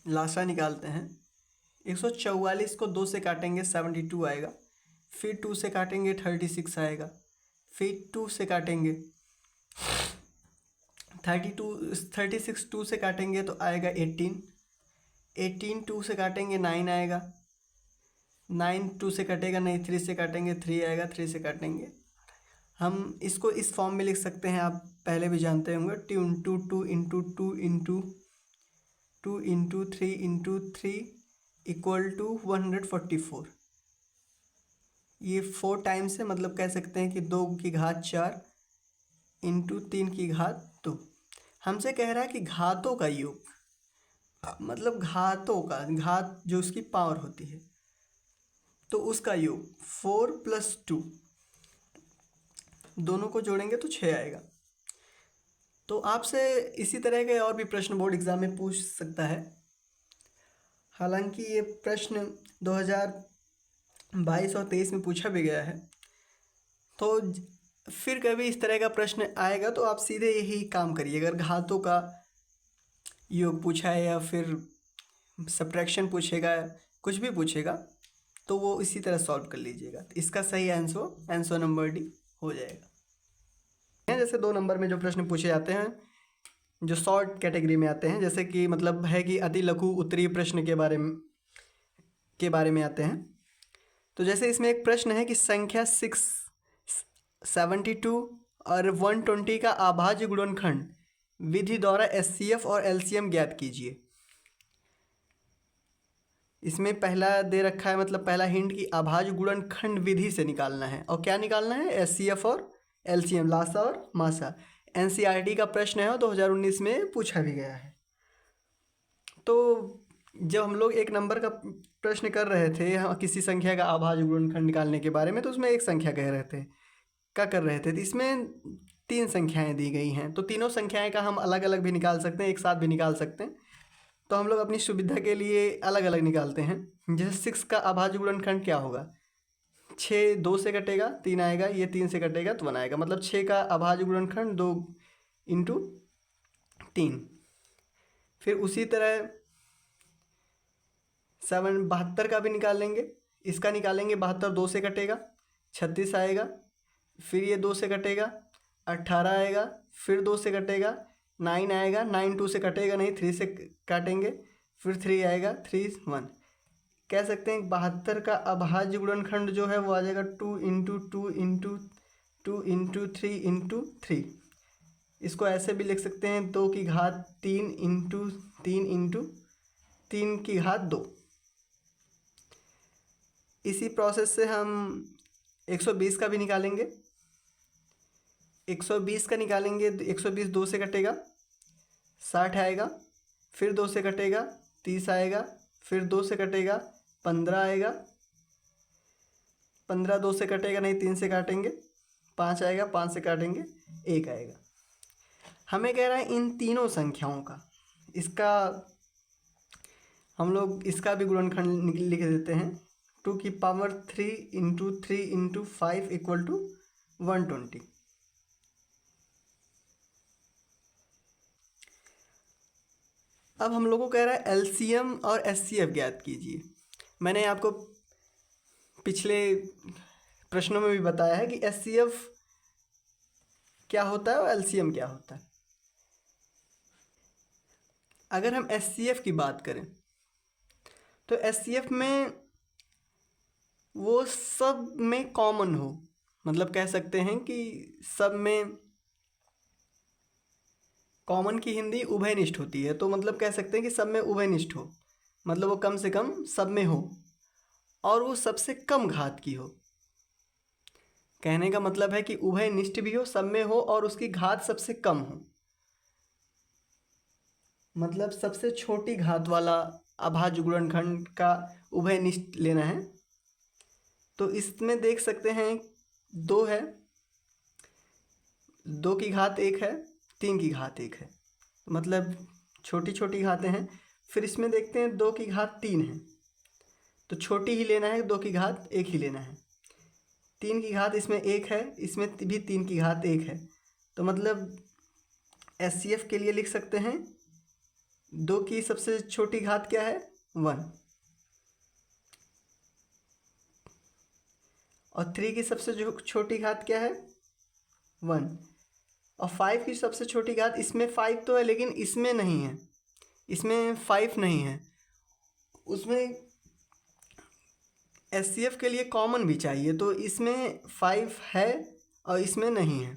लाशा निकालते हैं। 144 को 2 से काटेंगे 72 आएगा, फिर 2 से काटेंगे 36 आएगा, फिर 2 से काटेंगे 36 2 से काटेंगे तो आएगा 18 2 से काटेंगे 9 आएगा, 9 2 से कटेगा नहीं, 3 से काटेंगे 3 आएगा, 3 से काटेंगे। हम इसको इस फॉर्म में लिख सकते हैं, आप पहले भी जानते होंगे, 2 into 2 into 2 into 2 into 3 into 3 equal to 144। ये 4 टाइम्स है, मतलब कह सकते हैं कि 2 की घात 4 इंटू 3 की घात 2। हमसे कह रहा है कि घातों का योग, मतलब घातों का, घात जो उसकी पावर होती है, तो उसका योग 4 + 2, दोनों को जोड़ेंगे तो 6 आएगा। तो आपसे इसी तरह के और भी प्रश्न बोर्ड एग्जाम में पूछ सकता है। हालांकि ये प्रश्न 2022 और 23 में पूछा भी गया है। तो फिर कभी इस तरह का प्रश्न आएगा तो आप सीधे यही काम करिए। अगर घातों का योग पूछा है या फिर सब्ट्रैक्शन पूछेगा, कुछ भी पूछेगा तो वो इसी तरह सॉल्व कर लीजिएगा। तो इसका सही आंसर नंबर डी हो जाएगा। जैसे 2 नंबर में जो प्रश्न पूछे जाते हैं जो शॉर्ट कैटेगरी में आते हैं, जैसे कि मतलब है कि अति लघु उत्तरीय प्रश्न के बारे में आते हैं। तो जैसे इसमें एक प्रश्न है कि संख्या 672 और 120 का अभाज्य गुणनखंड विधि द्वारा एचसीएफ और एलसीएम ज्ञात कीजिए। इसमें पहला दे रखा है, मतलब पहला हिंट कि अभाज्य गुणनखंड विधि से निकालना है। और क्या निकालना है? एचसीएफ और एलसीएम, लासा और मासा। एनसीईआरटी का प्रश्न है और 2019 में पूछा भी गया है। तो जब हम लोग 1 नंबर का प्रश्न कर रहे थे किसी संख्या का अभाज्य गुणनखंड निकालने के बारे में, तो उसमें एक संख्या कह रहे थे, क्या कर रहे थे, तो इसमें 3 संख्याएं दी गई हैं। तो तीनों संख्याएं का हम अलग अलग भी निकाल सकते हैं, एक साथ भी निकाल सकते हैं। तो हम लोग अपनी सुविधा के लिए अलग अलग निकालते हैं। जैसे 6 का अभाज्य गुणनखंड क्या होगा? 6 2 से कटेगा, 3 आएगा, ये 3 से कटेगा तो 1 आएगा। मतलब 6 का अभाज्य गुणनखंड 2 × 3। फिर उसी तरह 72 का भी निकाल लेंगे। इसका निकालेंगे, 72 2 से कटेगा, 36 आएगा। फिर ये 2 से कटेगा, 18 आएगा। फिर 2 से कटेगा, 9 आएगा। 9 2 से कटेगा नहीं, 3 से काटेंगे। फिर 3 आएगा, 3 1। कह सकते हैं 72 का अभाज्य गुणनखंड जो है वो आ जाएगा 2 × 2 × 2 × 3 × 3। इसको ऐसे भी लिख सकते हैं 2 की घात 3 × 3 × 3 की घात 2। इसी प्रोसेस से हम 120 का भी निकालेंगे। 120 का निकालेंगे, 120 2 से कटेगा, 60 आएगा। फिर 2 से कटेगा, 30 आएगा। फिर 2 से कटेगा, 15 आएगा। 15 2 से कटेगा नहीं, 3 से काटेंगे, 5 आएगा। 5 से काटेंगे, 1 आएगा। हमें कह रहा है इन तीनों संख्याओं का, इसका हम लोग इसका भी गुणनखंड लिख देते हैं। 2 की पावर 3 × 3 × 5 = 120। अब हम लोगों को कह रहा है एलसीएम और एचसीएफ ज्ञात कीजिए। मैंने आपको पिछले प्रश्नों में भी बताया है कि एचसीएफ क्या होता है और एलसीएम क्या होता है। अगर हम एचसीएफ की बात करें तो एचसीएफ में वो सब में कॉमन हो, मतलब कह सकते हैं कि सब में कॉमन की हिंदी उभयनिष्ठ होती है। तो मतलब कह सकते हैं कि सब में उभयनिष्ठ हो, मतलब वो कम से कम सब में हो और वो सबसे कम घात की हो। कहने का मतलब है कि उभयनिष्ठ भी हो, सब में हो और उसकी घात सबसे कम हो, मतलब सबसे छोटी घात वाला अभाज्य गुणनखंड का उभयनिष्ठ लेना है। तो इसमें देख सकते हैं 2 है, 2 की घात 1 है, 3 की घात 1 है, मतलब छोटी छोटी घातें हैं। फिर इसमें देखते हैं 2 की घात 3 है, तो छोटी ही लेना है, 2 की घात 1 ही लेना है। 3 की घात इसमें 1 है, इसमें भी 3 की घात 1 है। तो मतलब एचसीएफ के लिए लिख सकते हैं 2 की सबसे छोटी घात क्या है? 1। और 3 की सबसे छोटी घात क्या है? 1। और 5 की सबसे छोटी घात, इसमें 5 तो है लेकिन इसमें नहीं है, इसमें 5 नहीं है। उसमें एचसीएफ के लिए कॉमन भी चाहिए, तो इसमें 5 है और इसमें नहीं है,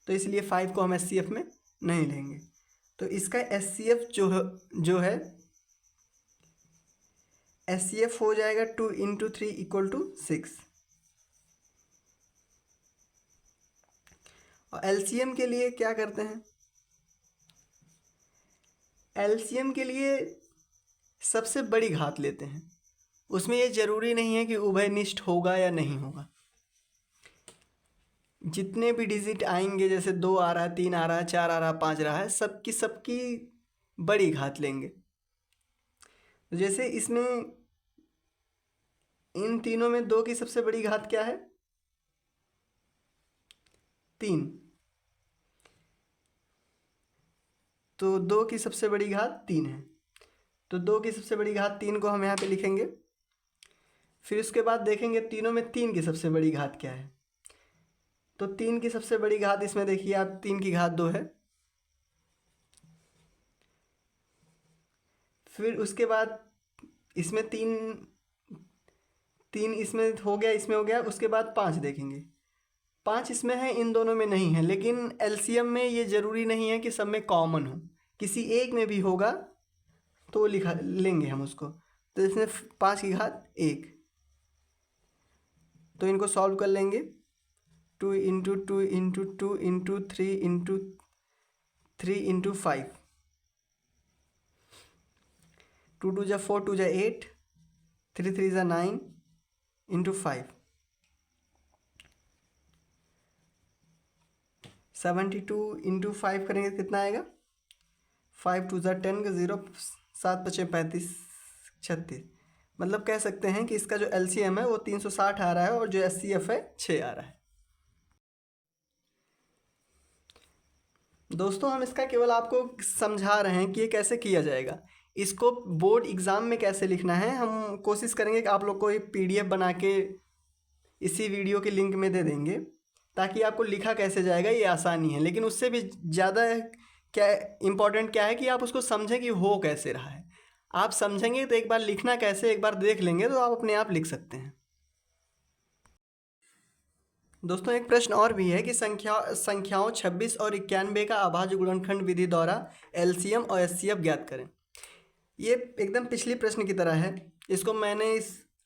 तो इसलिए 5 को हम एचसीएफ में नहीं लेंगे। तो इसका एचसीएफ जो है एचसीएफ हो जाएगा 2 × 3 = 6। और एलसीएम के लिए क्या करते हैं? एलसीएम के लिए सबसे बड़ी घात लेते हैं। उसमें ये ज़रूरी नहीं है कि उभयनिष्ठ होगा या नहीं होगा। जितने भी डिजिट आएंगे, जैसे 2 आ रहा है, 3 आ रहा है, 4 आ रहा है, 5 रहा है, सबकी बड़ी घात लेंगे। तो जैसे इसमें इन तीनों में 2 की सबसे बड़ी घात क्या है? 3। तो 2 की सबसे बड़ी घात 3 है। तो 2 की सबसे बड़ी घात 3 को हम यहाँ पे लिखेंगे। फिर उसके बाद देखेंगे तीनों में 3 की सबसे बड़ी घात क्या है। तो 3 की सबसे बड़ी घात इसमें देखिए आप 3 की घात 2 है। फिर उसके बाद इसमें 3 इसमें हो गया, इसमें हो गया। उसके बाद 5 देखेंगे, 5 इसमें है, इन दोनों में नहीं है। लेकिन एलसीएम में ये ज़रूरी नहीं है कि सब में कॉमन हो, किसी एक में भी होगा तो लिखा लेंगे हम उसको। तो इसमें 5 की घात 1, तो इनको सॉल्व कर लेंगे। 2 into 2 into 2 into 3 into 3 into 5, 2 2 जा 4, 2 जा 8, 3 3 जा 9 इंटू 5, 72 इंटू 5 करेंगे तो कितना आएगा? 5 2 जा 10 का 0, 7 5 35 36। मतलब कह सकते हैं कि इसका जो एलसीएम है वो 360 आ रहा है और जो एचसीएफ है 6 आ रहा है। दोस्तों हम इसका केवल आपको समझा रहे हैं कि ये कैसे किया जाएगा। इसको बोर्ड एग्ज़ाम में कैसे लिखना है हम कोशिश करेंगे कि आप लोग को एक पीडीएफ बना के इसी वीडियो के लिंक में दे देंगे, ताकि आपको लिखा कैसे जाएगा ये आसानी है। लेकिन उससे भी ज़्यादा क्या इम्पोर्टेंट क्या है कि आप उसको समझें कि हो कैसे रहा है। आप समझेंगे तो एक बार लिखना कैसे एक बार देख लेंगे तो आप अपने आप लिख सकते हैं। दोस्तों एक प्रश्न और भी है कि संख्याओं 26 और 91 का अभाज्य गुणनखंड विधि द्वारा एलसीएम और एचसीएफ ज्ञात करें। ये एकदम पिछली प्रश्न की तरह है। इसको मैंने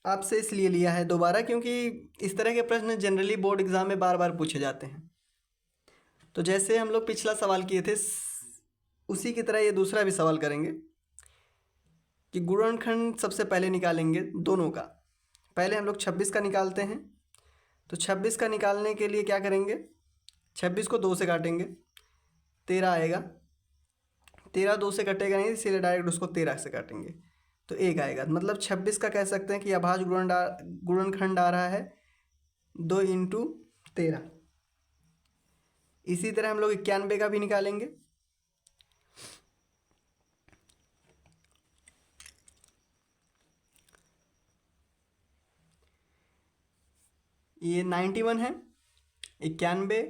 आपसे इसलिए लिया है दोबारा क्योंकि इस तरह के प्रश्न जनरली बोर्ड एग्जाम में बार बार पूछे जाते हैं। तो जैसे हम लोग पिछला सवाल किए थे उसी की तरह ये दूसरा भी सवाल करेंगे कि गुणनखंड सबसे पहले निकालेंगे दोनों का। पहले हम लोग 26 का निकालते हैं। तो 26 का निकालने के लिए क्या करेंगे, 26 को 2 से काटेंगे, 13 आएगा। 13 2 से कटेगा नहीं, इसीलिए डायरेक्ट उसको 13 से काटेंगे तो 1 आएगा। मतलब 26 का कह सकते हैं कि अभाज्य गुणनखंड आ रहा है 2 इंटू 13। इसी तरह हम लोग 91 का भी निकालेंगे। ये 91 है, 91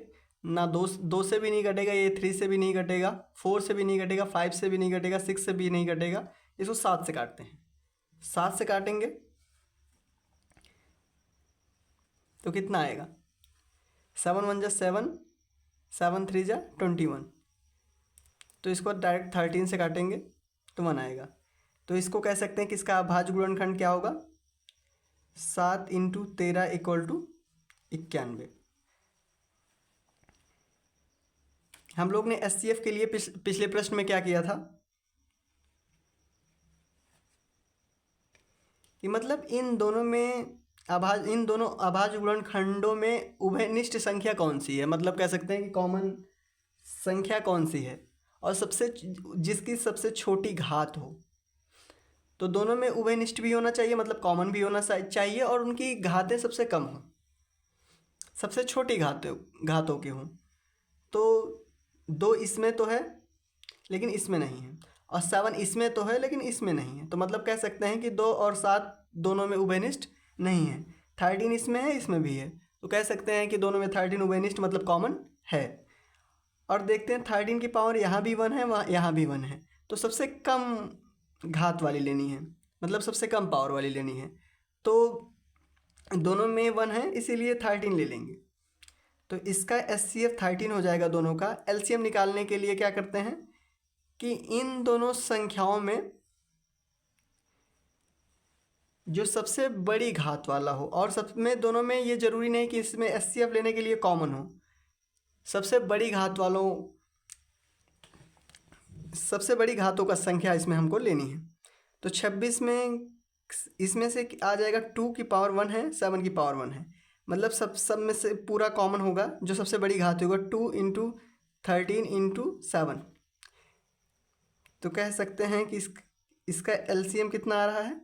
ना 2 से भी नहीं कटेगा, ये 3 से भी नहीं कटेगा, 4 से भी नहीं कटेगा, 5 से भी नहीं कटेगा, 6 से भी नहीं कटेगा। इसको 7 से काटते हैं। 7 से काटेंगे तो कितना आएगा? 7 1 जा 7, 7 3 जा 21। तो इसको डायरेक्ट 13 से काटेंगे तो 1 आएगा। तो इसको कह सकते हैं कि इसका अभाज्य गुणनखंड क्या होगा? 7 इंटू 13 इक्वल टू 91। हम लोग ने एचसीएफ के लिए पिछले प्रश्न में क्या किया था कि मतलब इन दोनों अभाज्य गुणनखंडों में उभयनिष्ठ संख्या कौन सी है, मतलब कह सकते हैं कि कॉमन संख्या कौन सी है और जिसकी सबसे छोटी घात हो। तो दोनों में उभयनिष्ठ भी होना चाहिए, मतलब कॉमन भी होना चाहिए, और उनकी घातें सबसे कम हों, सबसे छोटी घातों की हों। तो 2 इसमें तो है लेकिन इसमें नहीं है, और 7 इसमें तो है लेकिन इसमें नहीं है। तो मतलब कह सकते हैं कि 2 और 7 दोनों में उभयनिष्ठ नहीं है। 13 इसमें है, इसमें भी है, तो कह सकते हैं कि दोनों में 13 उभयनिष्ठ मतलब कॉमन है। और देखते हैं 13 की पावर यहाँ भी 1 है, वहाँ यहाँ भी 1 है, तो सबसे कम घात वाली लेनी है, मतलब सबसे कम पावर वाली लेनी है। तो दोनों में 1 है इसीलिए 13 ले लेंगे। तो इसका एचसीएफ 13 हो जाएगा दोनों का। एलसीएम निकालने के लिए क्या करते हैं कि इन दोनों संख्याओं में जो सबसे बड़ी घात वाला हो, और सब में दोनों में ये जरूरी नहीं कि इसमें एचसीएफ लेने के लिए कॉमन हो, सबसे बड़ी घातों का संख्या इसमें हमको लेनी है। तो 26 में इसमें से आ जाएगा 2 की पावर 1 है, 7 की पावर 1 है, मतलब सब में से पूरा कॉमन होगा। जो सबसे बड़ी घात होगा 2 इंटू 13 इंटू 7। तो कह सकते हैं कि इसका एलसीएम कितना आ रहा है?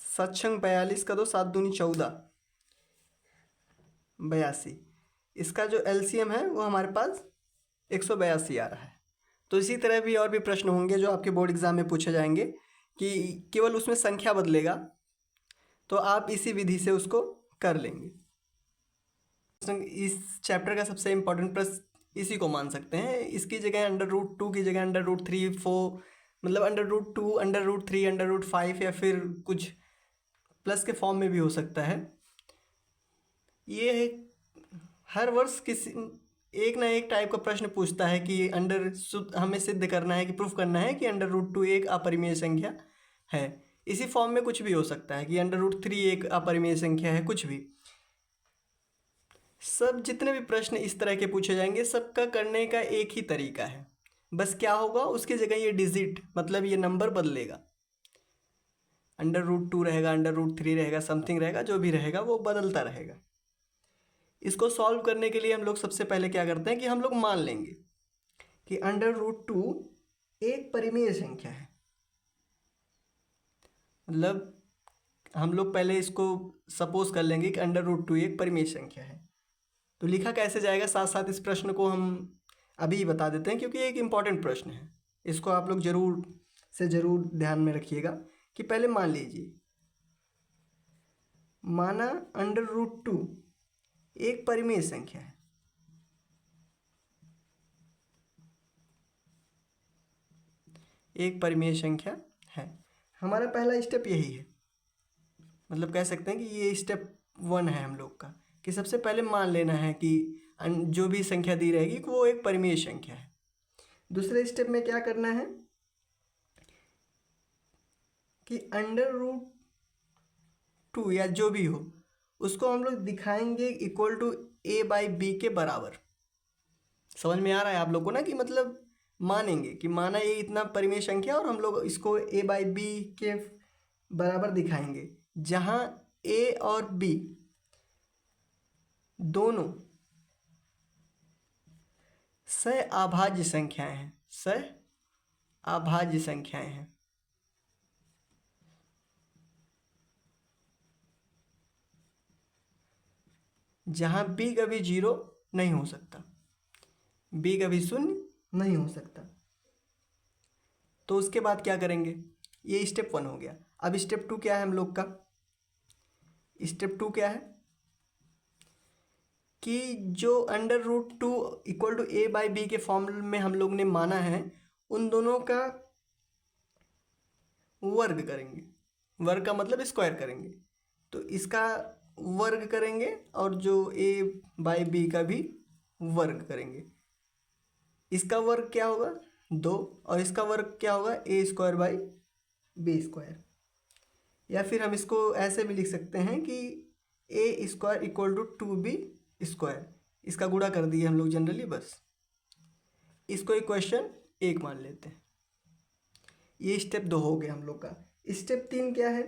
सत्संग 42 का 2 7 दूनी 14, 82। इसका जो एलसीएम है वो हमारे पास 182 आ रहा है। तो इसी तरह भी और भी प्रश्न होंगे जो आपके बोर्ड एग्जाम में पूछे जाएंगे कि केवल उसमें संख्या बदलेगा, तो आप इसी विधि से उसको कर लेंगे। इस चैप्टर का सबसे इम्पोर्टेंट प्रश्न इसी को मान सकते हैं। इसकी जगह √2 की जगह √3 4, मतलब √2 √3 √5 या फिर कुछ प्लस के फॉर्म में भी हो सकता है। ये है हर वर्ष किसी एक ना एक टाइप का प्रश्न पूछता है कि हमें सिद्ध करना है कि प्रूफ करना है कि √2 एक अपरिमेय संख्या है। इसी फॉर्म में कुछ भी हो सकता है कि √3 एक अपरिमेय संख्या है, कुछ भी। सब जितने भी प्रश्न इस तरह के पूछे जाएंगे सबका करने का एक ही तरीका है, बस क्या होगा उसकी जगह ये डिजिट मतलब ये नंबर बदलेगा। √2 रहेगा, √3 रहेगा, समथिंग रहेगा, जो भी रहेगा वो बदलता रहेगा। इसको सॉल्व करने के लिए हम लोग सबसे पहले क्या करते हैं कि हम लोग मान लेंगे कि √2 एक परिमेय संख्या है। मतलब हम लोग पहले इसको सपोज कर लेंगे कि √2 एक परिमेय संख्या है। तो लिखा कैसे जाएगा, साथ साथ इस प्रश्न को हम अभी बता देते हैं क्योंकि एक इम्पॉर्टेंट प्रश्न है। इसको आप लोग ज़रूर ध्यान में रखिएगा कि पहले मान लीजिए, माना √2 एक परिमेय संख्या है। एक परिमेय संख्या है। हमारा पहला स्टेप यही है, मतलब कह सकते हैं कि ये स्टेप 1 है हम लोग का, कि सबसे पहले मान लेना है कि जो भी संख्या दी रहेगी वो एक परिमेय संख्या है। दूसरे स्टेप में क्या करना है कि √2 या जो भी हो उसको हम लोग दिखाएंगे इक्वल टू a/b के बराबर। समझ में आ रहा है आप लोग को ना, कि मतलब मानेंगे कि माना ये इतना परिमेय संख्या और हम लोग इसको a/b के बराबर दिखाएंगे, जहाँ a और b दोनों सह-अभाज्य संख्याएं हैं। सह-अभाज्य संख्याएं हैं। जहाँ b कभी 0 नहीं हो सकता, b कभी 0 नहीं हो सकता। तो उसके बाद क्या करेंगे, ये स्टेप 1 हो गया। अब स्टेप 2 क्या है हम लोग का, स्टेप 2 क्या है कि जो √2 इक्वल टू a/b के फॉर्म में हम लोग ने माना है, उन दोनों का वर्ग करेंगे। वर्ग का मतलब स्क्वायर करेंगे, तो इसका वर्ग करेंगे और जो a/b का भी वर्ग करेंगे। इसका वर्ग क्या होगा 2 और इसका वर्ग क्या होगा a²/b²। या फिर हम इसको ऐसे भी लिख सकते हैं कि a² इक्वल टू 2b²। इसका गुणा कर दिए हम लोग जनरली, बस इसको इक्वेशन 1 मान लेते हैं। ये स्टेप 2 हो गया हम लोग का। स्टेप 3 क्या है,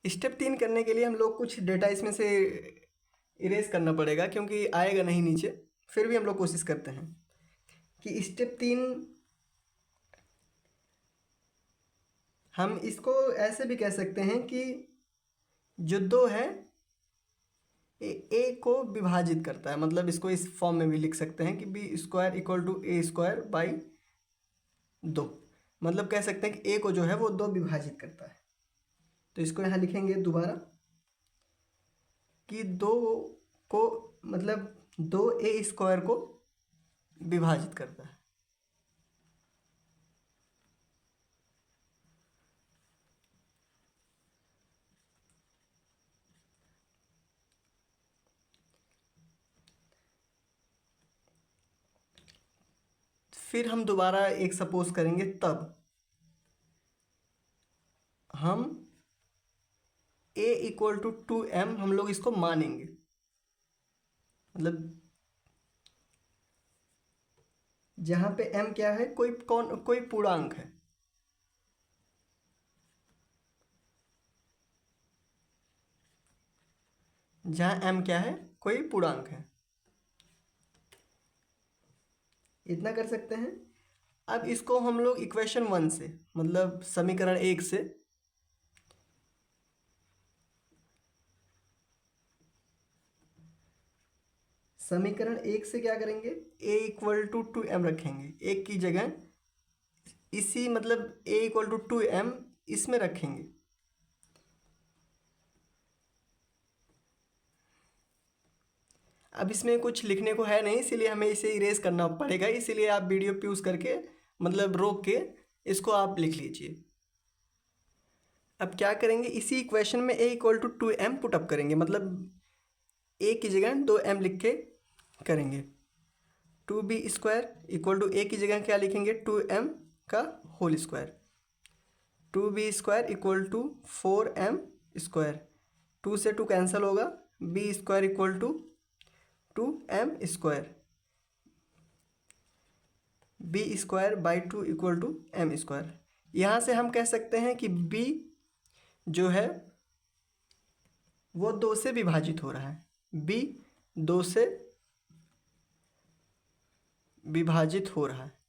स्टेप 3 करने के लिए हम लोग कुछ डेटा इसमें से इरेज करना पड़ेगा क्योंकि आएगा नहीं नीचे। फिर भी हम लोग कोशिश करते हैं कि स्टेप 3 हम इसको ऐसे भी कह सकते हैं कि जो 2 है ए को विभाजित करता है। मतलब इसको इस फॉर्म में भी लिख सकते हैं कि b² इक्वल टू a²/2। मतलब कह सकते हैं कि a को जो है वो 2 विभाजित करता है। तो इसको यहाँ लिखेंगे दोबारा कि 2 को मतलब 2a² को विभाजित करता है। फिर हम दोबारा एक सपोज करेंगे, तब हम a इक्वल टू 2m हम लोग इसको मानेंगे। मतलब जहाँ पे m क्या है, कोई पूर्णांक है। जहाँ m क्या है, कोई पूर्णांक है। इतना कर सकते हैं। अब इसको हम लोग इक्वेशन 1 से, मतलब समीकरण 1 से समीकरण 1 से क्या करेंगे, a इक्वल टू 2m रखेंगे। एक की जगह इसी मतलब a इक्वल टू 2m इसमें रखेंगे। अब इसमें कुछ लिखने को है नहीं, इसीलिए हमें इसे इरेज करना पड़ेगा। इसीलिए आप वीडियो प्यूज करके मतलब रोक के इसको आप लिख लीजिए। अब क्या करेंगे, इसी इक्वेशन में a equal to 2m put up करेंगे, मतलब a की जगह 2m लिख के करेंगे। 2b² इक्वल टू a की जगह क्या लिखेंगे, 2m का whole square. 2b² equal to 4m²। 2 से 2 कैंसिल होगा, b² equal to 2m²। b² by 2 equal to m²। यहाँ से हम कह सकते हैं कि b जो है वो 2 से विभाजित हो रहा है। b 2 से विभाजित हो रहा है।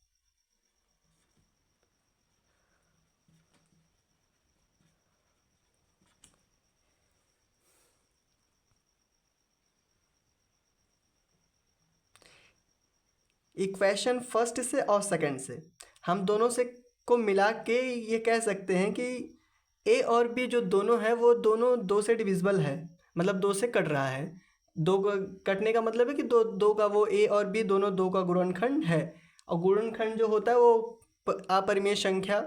इक्वेशन फर्स्ट से और सेकंड से हम दोनों से को मिला के ये कह सकते हैं कि a और b जो दोनों है वो दोनों 2 से डिविजिबल है, मतलब 2 से कट रहा है। 2 का कटने का मतलब है कि दो का वो a और b दोनों 2 का गुणनखंड है। और गुणनखंड जो होता है वो अपरिमेय संख्या,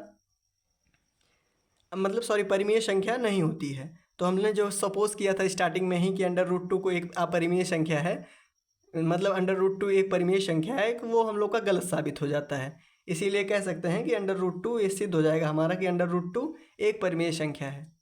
मतलब सॉरी परिमेय संख्या नहीं होती है। तो हमने जो सपोज किया था स्टार्टिंग में ही कि अंडर रूट 2 को एक अपरिमेय संख्या है, मतलब अंडर रूट 2 एक परिमेय संख्या है, वो हम लोग का गलत साबित हो जाता है। इसीलिए कह सकते हैं कि अंडर रूट 2 ये सिद्ध हो जाएगा हमारा कि अंडर रूट 2 एक परिमेय संख्या है।